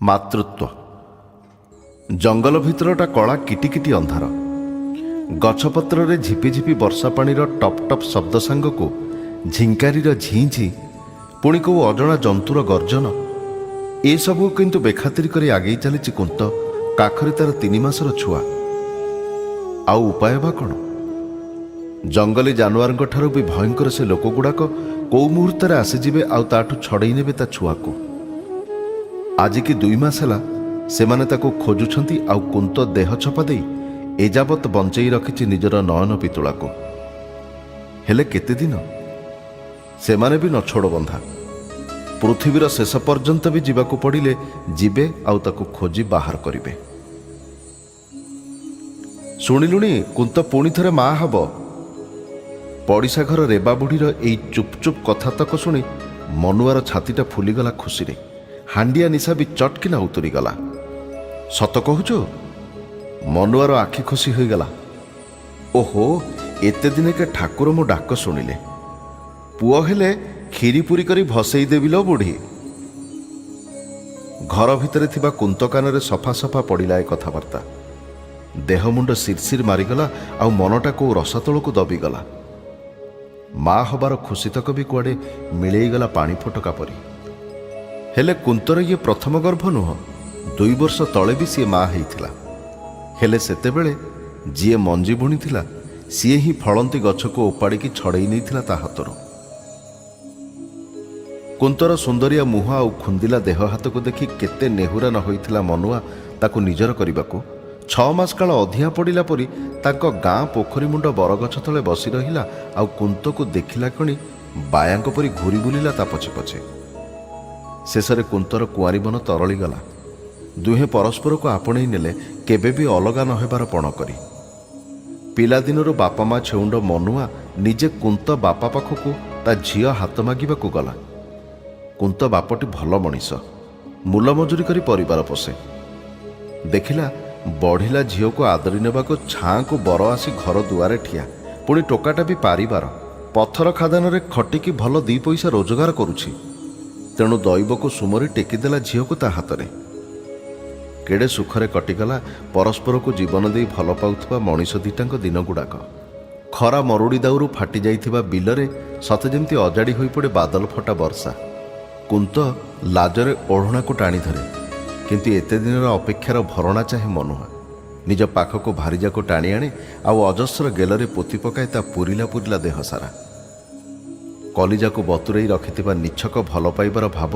ମାତୃତ୍ୱ। ଜଙ୍ଗଲ ଭିତରଟା କଳା କିଟିକିଟି ଅନ୍ଧାର। ଗଛପତ୍ରରେ ଝିପିଝିପି ବର୍ଷା ପାଣିର ଟପ୍ ଟପ୍ ଶବ୍ଦ ସାଙ୍ଗକୁ ଝିଙ୍କାରୀର ଝିଁ ଝିଁ, ପୁଣି କେଉଁ ଅଜଣା ଜନ୍ତୁର ଗର୍ଜନ, ଏସବୁ କିନ୍ତୁ ବେଖାତିର କରି ଆଗେଇ ଚାଲିଛି କୁନ୍ତ କାଖରେ ତାର 3 ମାସର ଛୁଆ। ଆଉ ଉପାୟ ବା କ'ଣ? ଜଙ୍ଗଲୀ ଜାନୁଆରଙ୍କ ଠାରୁ ବି ଭୟଙ୍କର ସେ ଲୋକଗୁଡ଼ାକ କେଉଁ ମୁହୂର୍ତ୍ତରେ ଆସିଯିବେ ଆଉ ତାଠୁ ଛଡ଼େଇ ନେବେ ତା ଛୁଆକୁ। ଆଜିକି 2 ମାସ ହେଲା ସେମାନେ ତାକୁ ଖୋଜୁଛନ୍ତି, ଆଉ କୁନ୍ତ ଦେହ ଛପା ଦେଇ ଏଯାବତ୍ ବଞ୍ଚେଇ ରଖିଛି ନିଜର ନୟନ ପିତୁଳାକୁ। ହେଲେ କେତେ ଦିନ? ସେମାନେ ବି ନଛୋଡ଼ ବନ୍ଧା। ପୃଥିବୀର ଶେଷ ପର୍ଯ୍ୟନ୍ତ ବି ଯିବାକୁ ପଡ଼ିଲେ ଯିବେ ଆଉ ତାକୁ ଖୋଜି ବାହାର କରିବେ। ଶୁଣିଲୁଣି, କୁନ୍ତ ପୁଣି ଥରେ ମା ହେବ। ପଡ଼ିଶା ଘର ରେବା ବୁଢ଼ୀର ଏଇ ଚୁପ୍ ଚୁପ୍ କଥାତକ ଶୁଣି ମନୁଆର ଛାତିଟା ଫୁଲିଗଲା ଖୁସିରେ। ହାଣ୍ଡିଆ ନିଶା ବି ଚଟକିନା ଉତୁରିଗଲା। ସତ କହୁଛୁ? ମନୁଆର ଆଖି ଖୁସି ହୋଇଗଲା। ଓହୋ, ଏତେ ଦିନକେ ଠାକୁର ମୋ ଡାକ ଶୁଣିଲେ। ପୁଅ ହେଲେ କ୍ଷୀରି ପୁରୀ କରି ଭସେଇ ଦେବି ଲୋ ବୁଢ଼ୀ। ଘର ଭିତରେ ଥିବା କୁନ୍ତ କାନରେ ସଫା ସଫା ପଡ଼ିଲା ଏ କଥାବାର୍ତ୍ତା। ଦେହ ମୁଣ୍ଡ ଶିରଶିର ମାରିଗଲା, ଆଉ ମନଟା କେଉଁ ରସାତଳକୁ ଦବିଗଲା। ମା ହବାର ଖୁସିତକ ବି କୁଆଡ଼େ ମିଳେଇଗଲା ପାଣି ଫୋଟକା ପରି। ହେଲେ କୁନ୍ତର ଇଏ ପ୍ରଥମ ଗର୍ଭ ନୁହଁ। 2 ବର୍ଷ ତଳେ ବି ସିଏ ମା ହେଇଥିଲା। ହେଲେ ସେତେବେଳେ ଯିଏ ମଞ୍ଜି ବୁଣିଥିଲା ସିଏ ହିଁ ଫଳନ୍ତି ଗଛକୁ ଓପାଡ଼ିକି ଛଡ଼େଇ ନେଇଥିଲା ତା ହାତରୁ। କୁନ୍ତର ସୁନ୍ଦରିଆ ମୁହଁ ଆଉ ଖୁନ୍ଦିଲା ଦେହ ହାତକୁ ଦେଖି କେତେ ନେହୁରା ନ ହୋଇଥିଲା ମନୁଆ ତାକୁ ନିଜର କରିବାକୁ। 6 ମାସ କାଳ ଅଧିଆ ପଡ଼ିଲା ପରି ତାଙ୍କ ଗାଁ ପୋଖରୀ ମୁଣ୍ଡ ବରଗଛ ତଳେ ବସି ରହିଲା, ଆଉ କୁନ୍ତକୁ ଦେଖିଲା କ୍ଷଣି ବାୟାଙ୍କ ପରି ଘୂରି ବୁଲିଲା ତା ପଛେ ପଛେ। ଶେଷରେ କୁନ୍ତର କୁଆଁରୀ ମନ ତରଳିଗଲା। ଦୁହେଁ ପରସ୍ପରକୁ ଆପଣେଇ ନେଲେ, କେବେ ବି ଅଲଗା ନ ହେବାର ପଣ କରି। ପିଲାଦିନରୁ ବାପା ମା ଛେଉଣ୍ଡ ମନୁଆ ନିଜେ କୁନ୍ତ ବାପା ପାଖକୁ ତା ଝିଅ ହାତ ମାଗିବାକୁ ଗଲା। କୁନ୍ତ ବାପଟି ଭଲ ମଣିଷ, ମୂଲ ମଜୁରୀ କରି ପରିବାର ପୋଷେ। ଦେଖିଲା ବଢ଼ିଲା ଝିଅକୁ ଆଦରି ନେବାକୁ ଛାଁକୁ ବର ଆସି ଘର ଦୁଆରେ ଠିଆ, ପୁଣି ଟୋକାଟା ବି ପାରିବାର। ପଥର ଖାଦାନରେ ଖଟିକି ଭଲ 2 ପଇସା ରୋଜଗାର କରୁଛି। ତେଣୁ ଦୈବକୁ ସୁମରି ଟେକିଦେଲା ଝିଅକୁ ତା ହାତରେ। କେଡ଼େ ସୁଖରେ କଟିଗଲା ପରସ୍ପରକୁ ଜୀବନ ଦେଇ ଭଲ ପାଉଥିବା ମଣିଷ ଦିଟାଙ୍କ ଦିନଗୁଡ଼ାକ। ଖରା ମରୁଡ଼ି ଦାଉରୁ ଫାଟି ଯାଇଥିବା ବିଲରେ ସତେ ଯେମିତି ଅଜାଡ଼ି ହୋଇପଡ଼େ ବାଦଲ ଫଟା ବର୍ଷା। କୁନ୍ତ ଲାଜରେ ଓଢ଼ଣାକୁ ଟାଣି ଧରେ, କିନ୍ତୁ ଏତେ ଦିନର ଅପେକ୍ଷାର ଭରଣା ଚାହେଁ ମନୁଆ। ନିଜ ପାଖକୁ ଭାରିଯାକୁ ଟାଣି ଆଣେ, ଆଉ ଅଜସ୍ର ଗେଲରେ ପୋତି ପକାଏ ତା ପୁରିଲା ପୁରିଲା ଦେହ ସାରା। କଲିଜାକୁ ବତୁରେଇ ରଖିଥିବା ନିଛକ ଭଲ ପାଇବାର ଭାବ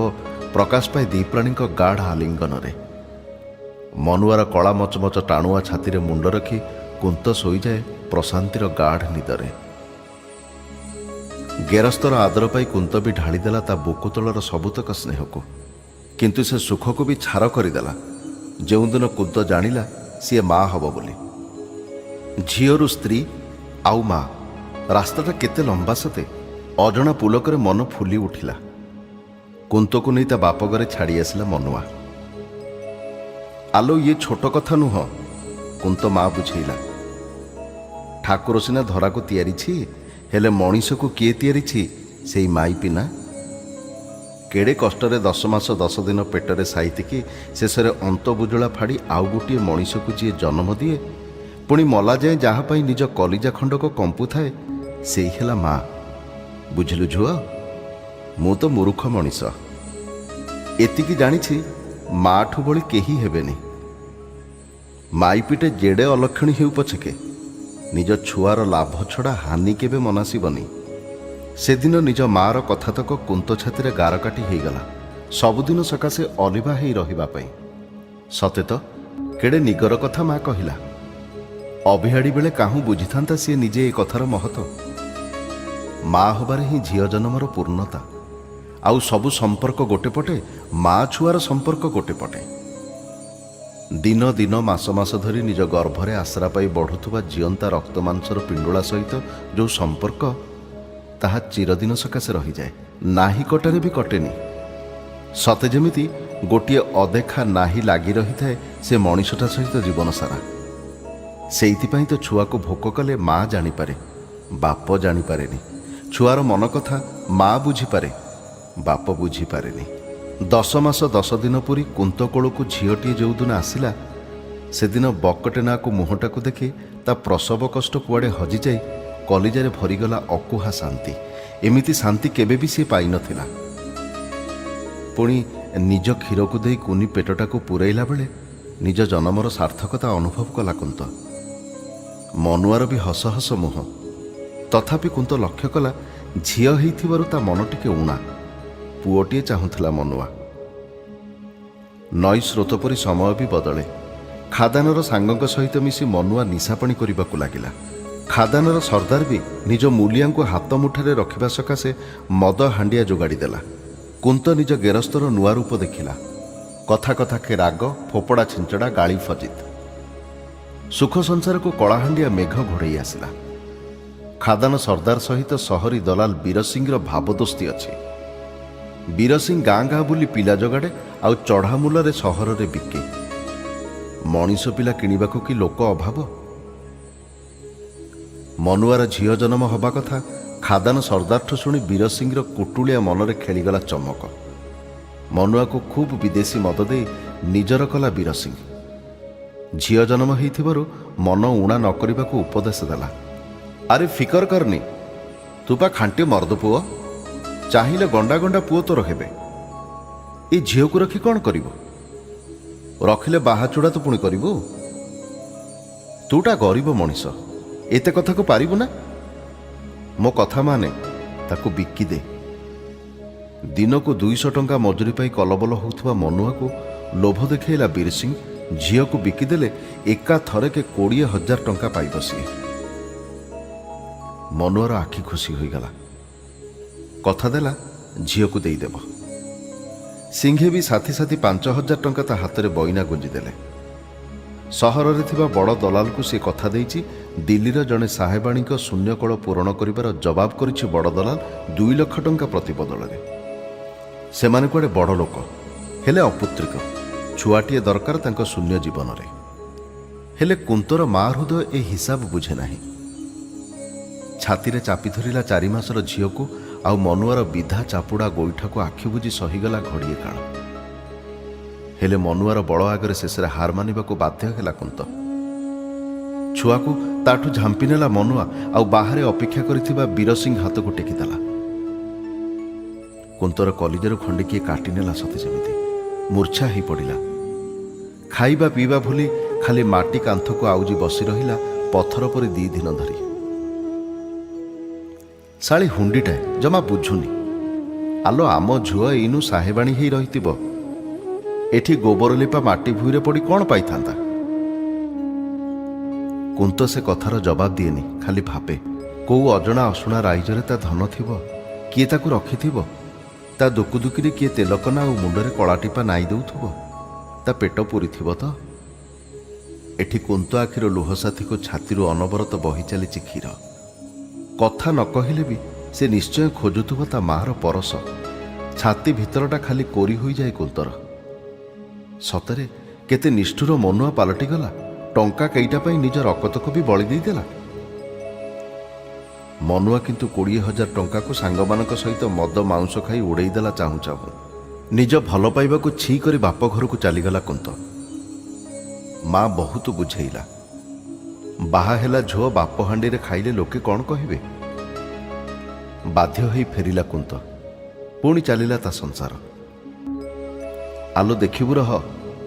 ପ୍ରକାଶ ପାଏ 2 ପ୍ରାଣୀଙ୍କ ଗାଢ଼ ଆଲିଙ୍ଗନରେ। ମନୁଆର କଳା ମଚମଚ ଟାଣୁଆ ଛାତିରେ ମୁଣ୍ଡ ରଖି କୁନ୍ତ ଶୋଇଯାଏ ପ୍ରଶାନ୍ତିର ଗାଢ଼ ନିଦରେ। ଗେରସ୍ତର ଆଦର ପାଇ କୁନ୍ତ ବି ଢାଳିଦେଲା ତା ବୁକୁ ତଳର ସବୁତକ ସ୍ନେହକୁ। କିନ୍ତୁ ସେ ସୁଖକୁ ବି ଛାର କରିଦେଲା ଯେଉଁଦିନ କୁନ୍ତ ଜାଣିଲା ସିଏ ମା ହେବ ବୋଲି। ଝିଅରୁ ସ୍ତ୍ରୀ ଆଉ ମା, ରାସ୍ତାଟା କେତେ ଲମ୍ବା ସତେ! ଅଜଣା ପୁଲକରେ ମନ ଫୁଲି ଉଠିଲା। କୁନ୍ତକୁ ନେଇ ତା ବାପ ଘରେ ଛାଡ଼ି ଆସିଲା ମନୁଆ। ଆଲୋ, ଇଏ ଛୋଟ କଥା ନୁହଁ, କୁନ୍ତ ମା ବୁଝେଇଲା। ଠାକୁର ସିନା ଧରାକୁ ତିଆରିଛି, ହେଲେ ମଣିଷକୁ କିଏ ତିଆରିଛି? ସେଇ ମାଇପି ନା। କେଡ଼େ କଷ୍ଟରେ 10 ମାସ 10 ଦିନ ପେଟରେ ସାଇତିକି ଶେଷରେ ଅନ୍ତ ବୁଜଳା ଫାଡ଼ି ଆଉ ଗୋଟିଏ ମଣିଷକୁ ଯିଏ ଜନ୍ମ ଦିଏ, ପୁଣି ମଲା ଯାଏ ଯାହା ପାଇଁ ନିଜ କଲିଜା ଖଣ୍ଡକ କମ୍ପୁଥାଏ, ସେଇ ହେଲା ମା। ବୁଝିଲୁ ଝୁଅ? ମୁଁ ତ ମୂର୍ଖ ମଣିଷ। ଏତିକି ଜାଣିଛି, ମାଠୁ ଭଳି କେହି ହେବେନି। ମାଇପିଟେ ଯେଡ଼େ ଅଲକ୍ଷଣୀ ହେଉ ପଛକେ ନିଜ ଛୁଆର ଲାଭ ଛଡ଼ା ହାନି କେବେ ମନାସିବନି। ସେଦିନ ନିଜ ମା'ର କଥାତକ କୁନ୍ତ ଛାତିରେ ଗାର କାଟି ହେଇଗଲା, ସବୁଦିନ ସକାଶେ ଅଲିଭା ହେଇ ରହିବା ପାଇଁ। ସତେ ତ, କେଡ଼େ ନିଗର କଥା ମା କହିଲା। ଅଭିହାଡ଼ି ବେଳେ କାହୁଁ ବୁଝିଥାନ୍ତା ସିଏ ନିଜେ ଏ କଥାର ମହତ୍ଵ। ମା ହେବାରେ ହିଁ ଝିଅ ଜନ୍ମର ପୂର୍ଣ୍ଣତା। ଆଉ ସବୁ ସମ୍ପର୍କ ଗୋଟେ ପଟେ, ମା ଛୁଆର ସମ୍ପର୍କ ଗୋଟେ ପଟେ। ଦିନ ଦିନ ମାସ ମାସ ଧରି ନିଜ ଗର୍ଭରେ ଆଶ୍ରା ପାଇ ବଢ଼ୁଥିବା ଜିଅନ୍ତା ରକ୍ତ ମାଂସର ପିଣ୍ଡୁଳା ସହିତ ଯେଉଁ ସମ୍ପର୍କ, ତାହା ଚିରଦିନ ସକାଶେ ରହିଯାଏ। ନାହିଁ କଟାରେ ବି କଟେନି। ସତେ ଯେମିତି ଗୋଟିଏ ଅଦେଖା ନାହିଁ ଲାଗି ରହିଥାଏ ସେ ମଣିଷଟା ସହିତ ଜୀବନ ସାରା। ସେଇଥିପାଇଁ ତ ଛୁଆକୁ ଭୋକ କଲେ ମା ଜାଣିପାରେ, ବାପ ଜାଣିପାରେନି। ଛୁଆର ମନ କଥା ମା ବୁଝିପାରେ, ବାପ ବୁଝିପାରେନି। 10 ମାସ 10 ଦିନ ପୁରୀ କୁନ୍ତ କୋଳକୁ ଝିଅଟିଏ ଯେଉଁଦିନ ଆସିଲା ସେଦିନ ବକଟେ ନାକୁ ମୁହଁଟାକୁ ଦେଖି ତା ପ୍ରସବ କଷ୍ଟ କୁଆଡ଼େ ହଜିଯାଇ କଲିଜାରେ ଭରିଗଲା ଅକୁହା ଶାନ୍ତି। ଏମିତି ଶାନ୍ତି କେବେ ବି ସେ ପାଇନଥିଲା। ପୁଣି ନିଜ କ୍ଷୀରକୁ ଦେଇ କୁନି ପେଟଟାକୁ ପୂରାଇଲା ବେଳେ ନିଜ ଜନ୍ମର ସାର୍ଥକତା ଅନୁଭବ କଲା କୁନ୍ତ। ମନୁଆର ବି ହସ ହସ ମୁହଁ। ତଥାପି କୁନ୍ତ ଲକ୍ଷ୍ୟ କଲା ଝିଅ ହେଇଥିବାରୁ ତା ମନ ଟିକେ ଉଣା। ପୁଅଟିଏ ଚାହୁଁଥିଲା ମନୁଆ। ନଈ ସ୍ରୋତ ପରି ସମୟ ବି ବଦଳେ। ଖାଦାନର ସାଙ୍ଗଙ୍କ ସହିତ ମିଶି ମନୁଆ ନିଶାପାଣି କରିବାକୁ ଲାଗିଲା। ଖାଦାନର ସର୍ଦ୍ଦାର ବି ନିଜ ମୂଲିଆଙ୍କୁ ହାତ ମୁଠାରେ ରଖିବା ସକାଶେ ମଦ ହାଣ୍ଡିଆ ଯୋଗାଡ଼ି ଦେଲା। କୁନ୍ତ ନିଜ ଗେରସ୍ତର ନୂଆ ରୂପ ଦେଖିଲା। କଥା କଥାକେ ରାଗ, ଫୋପଡ଼ା ଛିଞ୍ଚଡ଼ା, ଗାଳି ଫଜିତ। ସୁଖ ସଂସାରକୁ କଳାହାଣ୍ଡିଆ ମେଘ ଘୋଡ଼େଇ ଆସିଲା। ଖାଦାନ ସର୍ଦ୍ଦାର ସହିତ ସହରୀ ଦଲାଲ ବୀରସିଂର ଭାବଦୋସ୍ତି ଅଛି। ବୀରସିଂ ଗାଁ ଗାଁ ବୁଲି ପିଲା ଯୋଗାଡ଼େ ଆଉ ଚଢ଼ା ମୂଲରେ ସହରରେ ବିକେ। ମଣିଷ ପିଲା କିଣିବାକୁ କି ଲୋକ ଅଭାବ। ମନୁଆର ଝିଅ ଜନ୍ମ ହେବା କଥା ଖାଦାନ ସର୍ଦ୍ଦାରଠୁ ଶୁଣି ବୀରସିଂର କୁଟୁଳିଆ ମନରେ ଖେଳିଗଲା ଚମକ। ମନୁଆକୁ ଖୁବ୍ ବିଦେଶୀ ମଦ ଦେଇ ନିଜର କଲା ବୀରସିଂ। ଝିଅ ଜନ୍ମ ହେଇଥିବାରୁ ମନ ଉଣା ନ କରିବାକୁ ଉପଦେଶ ଦେଲା। ଆରେ ଫିକର କରନି, ତୁ ପା ଖାଣ୍ଟି ମର୍ଦ ପୁଅ, ଚାହିଁଲେ ଗଣ୍ଡା ଗଣ୍ଡା ପୁଅ ତୋର ହେବେ। ଏ ଝିଅକୁ ରଖି କ'ଣ କରିବ? ରଖିଲେ ବାହାଚୁଡ଼ା ତ ପୁଣି କରିବୁ। ତୁଟା ଗରିବ ମଣିଷ, ଏତେ କଥାକୁ ପାରିବୁ ନା? ମୋ କଥା ମାନେ ତାକୁ ବିକିଦେ। ଦିନକୁ 200 ଟଙ୍କା ମଜୁରୀ ପାଇ କଲବଲ ହେଉଥିବା ମନୁଆକୁ ଲୋଭ ଦେଖାଇଲା ବୀରସିଂ। ଝିଅକୁ ବିକିଦେଲେ ଏକା ଥରକେ 20,000 ଟଙ୍କା ପାଇବ ସିଏ। ମନୁଆର ଆଖି ଖୁସି ହୋଇଗଲା। କଥା ଦେଲା ଝିଅକୁ ଦେଇଦେବ। ସିଂହେ ବି ସାଥି ସାଥି 5,000 ଟଙ୍କା ତା ହାତରେ ବଇନା ଗୁଞ୍ଜିଦେଲେ। ସହରରେ ଥିବା ବଡ଼ ଦଲାଲକୁ ସେ କଥା ଦେଇଛି ଦିଲ୍ଲୀର ଜଣେ ସାହେବାଣୀଙ୍କ ଶୂନ୍ୟକଳ ପୂରଣ କରିବାର ଜବାବ କରିଛି ବଡ଼ ଦଲାଲ 2 ଲକ୍ଷ ଟଙ୍କା ପ୍ରତିବଦଳରେ। ସେମାନେ କୁଆଡ଼େ ବଡ଼ ଲୋକ, ହେଲେ ଅପୁତ୍ରିକ। ଛୁଆଟିଏ ଦରକାର ତାଙ୍କ ଶୂନ୍ୟ ଜୀବନରେ। ହେଲେ କୁନ୍ତର ମା ହୃଦୟ ଏ ହିସାବ ବୁଝେ ନାହିଁ। ଛାତିରେ ଚାପି ଧରିଲା 4 ମାସର ଝିଅକୁ ଆଉ ମନୁଆର ବିଧା ଚାପୁଡ଼ା ଗୋଇଠାକୁ ଆଖି ବୁଜି ସହିଗଲା ଘଡ଼ିଏ କାଳ। ହେଲେ ମନୁଆର ବଳ ଆଗରେ ଶେଷରେ ହାର ମାନିବାକୁ ବାଧ୍ୟ ହେଲା କୁନ୍ତ। ଛୁଆକୁ ତାଠୁ ଝାମ୍ପି ନେଲା ମନୁଆ ଆଉ ବାହାରେ ଅପେକ୍ଷା କରିଥିବା ବୀରସିଂ ହାତକୁ ଟେକିଦେଲା। କୁନ୍ତର କଲିଜାରୁ ଖଣ୍ଡିକିଏ କାଟିନେଲା ସତେ ଯେମିତି। ମୂର୍ଚ୍ଛା ହେଇ ପଡ଼ିଲା। ଖାଇବା ପିଇବା ଭୁଲି ଖାଲି ମାଟି କାନ୍ଥକୁ ଆଉଜି ବସି ରହିଲା ପଥର ପରି 2 ଦିନ ଧରି। ଶାଳି ହୁଣ୍ଡିଟାଏ ଜମା ବୁଝୁନି। ଆଲୋ ଆମ ଝୁଅ ଏଇନୁ ସାହେବାଣୀ ହେଇ ରହିଥିବ, ଏଠି ଗୋବର ଲିପା ମାଟି ଭୂଇଁରେ ପଡ଼ି କ'ଣ ପାଇଥାନ୍ତା? କୁନ୍ତ ସେ କଥାର ଜବାବ ଦିଏନି, ଖାଲି ଭାବେ କୋଉ ଅଜଣା ଅଶୁଣା ରାଇଜରେ ତା ଧନ ଥିବ, କିଏ ତାକୁ ରଖିଥିବ। ତା ଦୁକୁଦୁକିରେ କିଏ ତେଲକନା ଆଉ ମୁଣ୍ଡରେ କଳାଟିପା ନାଇ ଦେଉଥିବ। ତା ପେଟ ପୂରିଥିବ ତ। ଏଠି କୁନ୍ତ ଆଖିର ଲୁହ ସାଥୀକୁ ଛାତିରୁ ଅନବରତ ବହି ଚାଲିଛି କ୍ଷୀର। କଥା ନ କହିଲେ ବି ସେ ନିଶ୍ଚୟ ଖୋଜୁଥିବ ତା ମାଆର ପରଶ। ଛାତି ଭିତରଟା ଖାଲି କୋରି ହୋଇଯାଏ କୁନ୍ତର। ସତରେ କେତେ ନିଷ୍ଠୁର ମନୁଆ ପାଲଟିଗଲା। ଟଙ୍କା କେଇଟା ପାଇଁ ନିଜ ରକତକୁ ବି ବଳି ଦେଇଦେଲା। ମନୁଆ କିନ୍ତୁ 20,000 ଟଙ୍କାକୁ ସାଙ୍ଗମାନଙ୍କ ସହିତ ମଦ ମାଉଁସ ଖାଇ ଉଡ଼େଇ ଦେଲା ଚାହୁଁ ଚାହୁଁ। ନିଜ ଭଲ ପାଇବାକୁ ଛି କରି ବାପ ଘରକୁ ଚାଲିଗଲା କୁନ୍ତ। ମା ବହୁତ ବୁଝେଇଲା। ବାହା ହେଲା ଝୁଅ ବାପ ହାଣ୍ଡିରେ ଖାଇଲେ ଲୋକେ କ'ଣ କହିବେ? ବାଧ୍ୟ ହୋଇ ଫେରିଲା କୁନ୍ତ। ପୁଣି ଚାଲିଲା ତା ସଂସାର। ଆଲୋ ଦେଖିବୁ ରହ,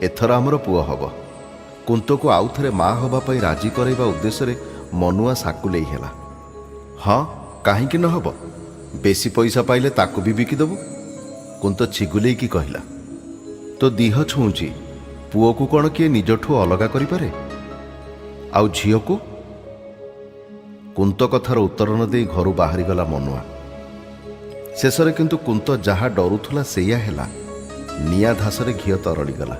ଏଥର ଆମର ପୁଅ ହବ। କୁନ୍ତକୁ ଆଉ ଥରେ ମା ହେବା ପାଇଁ ରାଜି କରାଇବା ଉଦ୍ଦେଶ୍ୟରେ ମନୁଆ ସାକୁଲେଇ ହେଲା। ହଁ, କାହିଁକି ନ ହେବ? ବେଶୀ ପଇସା ପାଇଲେ ତାକୁ ବି ବିକିଦେବୁ। କୁନ୍ତ ଛିଗୁଲେଇକି କହିଲା, ତୋ ଦିହ ଛୁଉଁଛି, ପୁଅକୁ କ'ଣ କିଏ ନିଜଠୁ ଅଲଗା କରିପାରେ? ଆଉ ଝିଅକୁ? କୁନ୍ତ କଥାର ଉତ୍ତର ନ ଦେଇ ଘରୁ ବାହାରିଗଲା ମନୁଆ। ଶେଷରେ କିନ୍ତୁ କୁନ୍ତ ଯାହା ଡରୁଥିଲା ସେଇଆ ହେଲା। ନିଆଁ ଧାସରେ ଘିଅ ତରଳିଗଲା।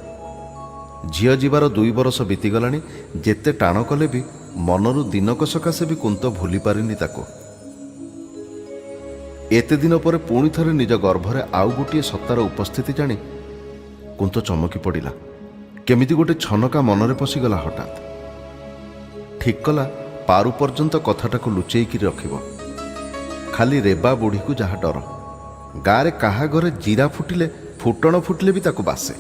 ଝିଅ ଯିବାର 2 ବରଷ ବିତିଗଲାଣି। ଯେତେ ଟାଣ କଲେ ବି ମନରୁ ଦିନକ ସକାଶେ ବି କୁନ୍ତ ଭୁଲି ପାରିନି ତାକୁ। ଏତେ ଦିନ ପରେ ପୁଣି ଥରେ ନିଜ ଗର୍ଭରେ ଆଉ ଗୋଟିଏ ସତ୍ତାର ଉପସ୍ଥିତି ଜାଣି କୁନ୍ତ ଚମକି ପଡ଼ିଲା। କେମିତି ଗୋଟେ ଛନକା ମନରେ ପଶିଗଲା ହଠାତ୍। ଠିକ୍ କଲା ପାରୁ ପର୍ଯ୍ୟନ୍ତ କଥାଟାକୁ ଲୁଚେଇକି ରଖିବ। ଖାଲି ରେବା ବୁଢ଼ୀକୁ ଯାହା ଡର। ଗାଁରେ କାହା ଘରେ ଜିରା ଫୁଟିଲେ ଫୁଟଣ ଫୁଟିଲେ ବି ତାକୁ ବାସେ।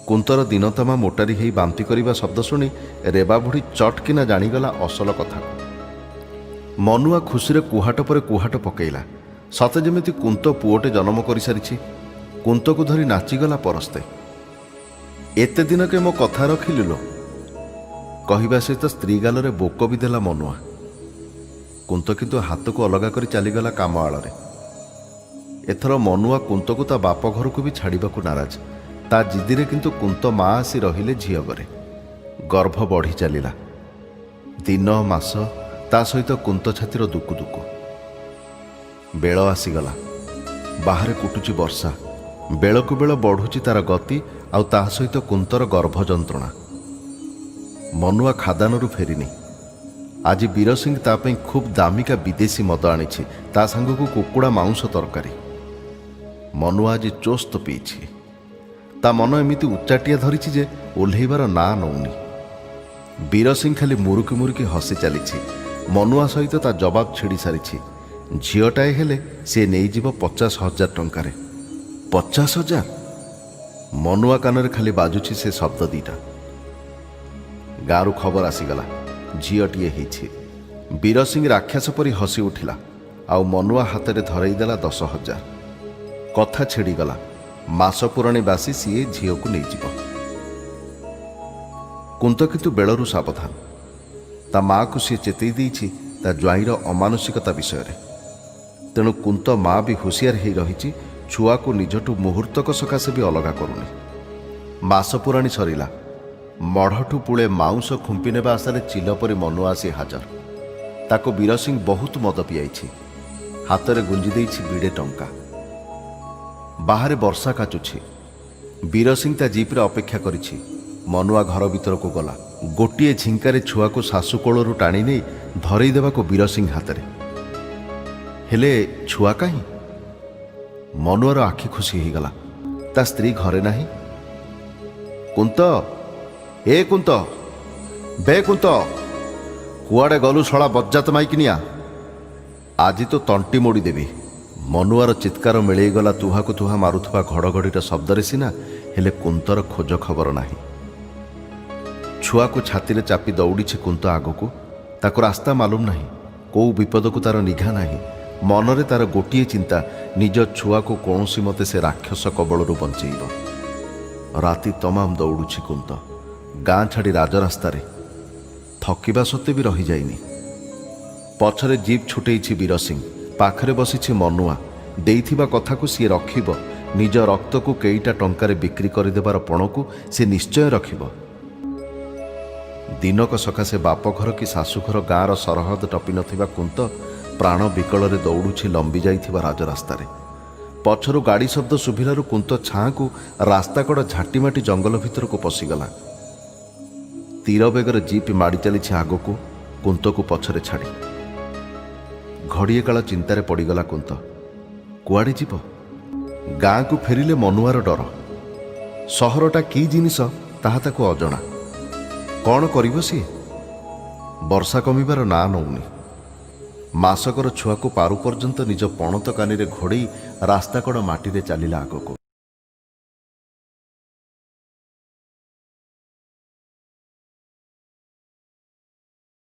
କୁନ୍ତର ଦିନତମା ମୋଟାରି ହେଇ ବାନ୍ତି କରିବା ଶବ୍ଦ ଶୁଣି ରେବା ବୁଢ଼ୀ ଚଟ୍ କିନା ଜାଣିଗଲା ଅସଲ କଥାକୁ। ମନୁଆ ଖୁସିରେ କୁହାଟ ପରେ କୁହାଟ ପକେଇଲା। ସତେ ଯେମିତି କୁନ୍ତ ପୁଅଟେ ଜନ୍ମ କରିସାରିଛି। କୁନ୍ତକୁ ଧରି ନାଚିଗଲା ପରସ୍ତେ। ଏତେ ଦିନକେ ମୋ କଥା ରଖିଲୁ ଲୋ, କହିବା ସହିତ ସ୍ତ୍ରୀ ଗାଲରେ ବୋକ ବି ଦେଲା ମନୁଆ। କୁନ୍ତ କିନ୍ତୁ ହାତକୁ ଅଲଗା କରି ଚାଲିଗଲା କାମ ଆଳରେ। ଏଥର ମନୁଆ କୁନ୍ତକୁ ତା ବାପ ଘରକୁ ବି ଛାଡ଼ିବାକୁ ନାରାଜ। ତା ଜିଦିରେ କିନ୍ତୁ କୁନ୍ତ ମା ଆସି ରହିଲେ ଝିଅ ଘରେ। ଗର୍ଭ ବଢ଼ି ଚାଲିଲା। ଦିନ ମାସ ତା ସହିତ କୁନ୍ତ ଛାତିର ଦୁକୁ ଦୁକୁ। ବେଳ ଆସିଗଲା। ବାହାରେ କୁଟୁଛି ବର୍ଷା। ବେଳକୁ ବେଳ ବଢ଼ୁଛି ତାର ଗତି, ଆଉ ତା ସହିତ କୁନ୍ତର ଗର୍ଭ ଯନ୍ତ୍ରଣା। ମନୁଆ ଖାଦାନରୁ ଫେରିନି। ଆଜି ବୀରସିଂ ତା ପାଇଁ ଖୁବ୍ ଦାମିକା ବିଦେଶୀ ମଦ ଆଣିଛି, ତା ସାଙ୍ଗକୁ କୁକୁଡ଼ା ମାଉଁସ ତରକାରୀ। ମନୁଆ ଆଜି ଚୋସ୍ତ ପିଇଛି। ତା ମନ ଏମିତି ଉଚାଟିଆ ଧରିଛି ଯେ ଓହ୍ଲେଇବାର ନାଁ ନଉନି। ବୀରସିଂ ଖାଲି ମୁରୁକି ମୁରୁକି ହସି ଚାଲିଛି। ମନୁଆ ସହିତ ତା ଜବାବ ଛିଡ଼ି ସାରିଛି। ଝିଅଟାଏ ହେଲେ ସେ ନେଇଯିବ 50,000 ଟଙ୍କାରେ। 50,000? ମନୁଆ କାନରେ ଖାଲି ବାଜୁଛି ସେ ଶବ୍ଦ ଦିଟା। ଗାଁରୁ ଖବର ଆସିଗଲା ଝିଅଟିଏ ହେଇଛି। ବୀରସିଂ ରାକ୍ଷସ ପରି ହସି ଉଠିଲା, ଆଉ ମନୁଆ ହାତରେ ଧରେଇ ଦେଲା 10,000। କଥା ଛିଡ଼ିଗଲା। ମାସ ପୁରାଣୀ ବାସି ସିଏ ଝିଅକୁ ନେଇଯିବ। କୁନ୍ତ କିନ୍ତୁ ବେଳରୁ ସାବଧାନ। ତା ମାଆକୁ ସିଏ ଚେତେଇ ଦେଇଛି ତା ଜ୍ୱାଇଁର ଅମାନସିକତା ବିଷୟରେ। ତେଣୁ କୁନ୍ତ ମା ବି ହୁସିଆର ହେଇ ରହିଛି। ଛୁଆକୁ ନିଜଠୁ ମୁହୂର୍ତ୍ତକ ସକାଶେ ବି ଅଲଗା କରୁନି। ମାସ ପୁରାଣୀ ସରିଲା। ମଢ଼ଠୁ ପୁଳେ ମାଉଁସ ଖୁମ୍ପି ନେବା ଆଶାରେ ଚିଲ ପରି ମନୁଆ ଆସି ହାଜର। ତାକୁ ବୀରସିଂ ବହୁତ ମଦ ପିଆଇଛି। ହାତରେ ଗୁଞ୍ଜି ଦେଇଛି ବିଡ଼େ ଟଙ୍କା। ବାହାରେ ବର୍ଷା କାଚୁଛି। ବୀରସିଂ ତା ଜିପ୍ରେ ଅପେକ୍ଷା କରିଛି। ମନୁଆ ଘର ଭିତରକୁ ଗଲା। ଗୋଟିଏ ଝିଙ୍କାରେ ଛୁଆକୁ ଶାଶୁ କୋଳରୁ ଟାଣି ନେଇ ଧରେଇ ଦେବାକୁ ବୀରସିଂ ହାତରେ। ହେଲେ ଛୁଆ କାହିଁ? ମନୁଆର ଆଖି ଖୁସି ହେଇଗଲା। ତା ସ୍ତ୍ରୀ ଘରେ ନାହିଁ। କୁନ୍ତ, ଏ କୁନ୍ତ, ବେ କୁନ୍ତ, କୁଆଡ଼େ ଗଲୁ ଶଳା ବଜ୍ଜାତ ମାଇକିନିଆ? ଆଜି ତ ତଣ୍ଟି ମୋଡ଼ିଦେବି। ମନୁଆର ଚିତ୍କାର ମିଳେଇଗଲା ତୁହାକୁ ତୁହା ମାରୁଥିବା ଘଡ଼ଘଡ଼ିର ଶବ୍ଦରେ ସିନା, ହେଲେ କୁନ୍ତର ଖୋଜ ଖବର ନାହିଁ। ଛୁଆକୁ ଛାତିରେ ଚାପି ଦୌଡ଼ିଛି କୁନ୍ତ ଆଗକୁ। ତାକୁ ରାସ୍ତା ମାଲୁମ ନାହିଁ। କୋଉ ବିପଦକୁ ତାର ନିଘା ନାହିଁ। ମନରେ ତାର ଗୋଟିଏ ଚିନ୍ତା, ନିଜ ଛୁଆକୁ କୌଣସି ମତେ ସେ ରାକ୍ଷସ କବଳରୁ ବଞ୍ଚେଇବ। ରାତି ତମାମ ଦୌଡ଼ୁଛି କୁନ୍ତ। ଗାଁ ଛାଡ଼ି ରାଜରାସ୍ତାରେ। ଥକିବା ସତ୍ତ୍ୱେ ବି ରହିଯାଇନି। ପଛରେ ଜିପ୍ ଛୁଟେଇଛି ବୀରସିଂ। ପାଖରେ ବସିଛି ମନୁଆ। ଦେଇଥିବା କଥାକୁ ସିଏ ରଖିବ। ନିଜ ରକ୍ତକୁ କେଇଟା ଟଙ୍କାରେ ବିକ୍ରି କରିଦେବାର ପଣକୁ ସେ ନିଶ୍ଚୟ ରଖିବ। ଦିନକ ସକାଶେ ବାପଘର କି ଶାଶୁଘର ଗାଁର ସରହଦ ଟପି ନଥିବା କୁନ୍ତ ପ୍ରାଣ ବିକଳରେ ଦୌଡ଼ୁଛି ଲମ୍ବି ଯାଇଥିବା ରାଜରାସ୍ତାରେ। ପଛରୁ ଗାଡ଼ି ଶବ୍ଦ ଶୁଭିଲାରୁ କୁନ୍ତ ଛାଁକୁ ରାସ୍ତାକଡ଼ ଝାଟିମାଟି ଜଙ୍ଗଲ ଭିତରକୁ ପଶିଗଲା। ତୀର ବେଗରେ ଜିପ୍ ମାଡ଼ି ଚାଲିଛି ଆଗକୁ, କୁନ୍ତକୁ ପଛରେ ଛାଡ଼ି। ଘଡ଼ିଏ କାଳ ଚିନ୍ତାରେ ପଡ଼ିଗଲା କୁନ୍ତ। କୁଆଡ଼େ ଯିବ? ଗାଁକୁ ଫେରିଲେ ମନୁଆର ଡର। ସହରଟା କି ଜିନିଷ ତାହା ତାକୁ ଅଜଣା। କ'ଣ କରିବ ସିଏ? ବର୍ଷା କମିବାର ନାଁ ନଉନି। ମାସକର ଛୁଆକୁ ପାରୁ ପର୍ଯ୍ୟନ୍ତ ନିଜ ପଣତ କାନିରେ ଘୋଡ଼େଇ ରାସ୍ତାକଡ଼ ମାଟିରେ ଚାଲିଲା ଆଗକୁ।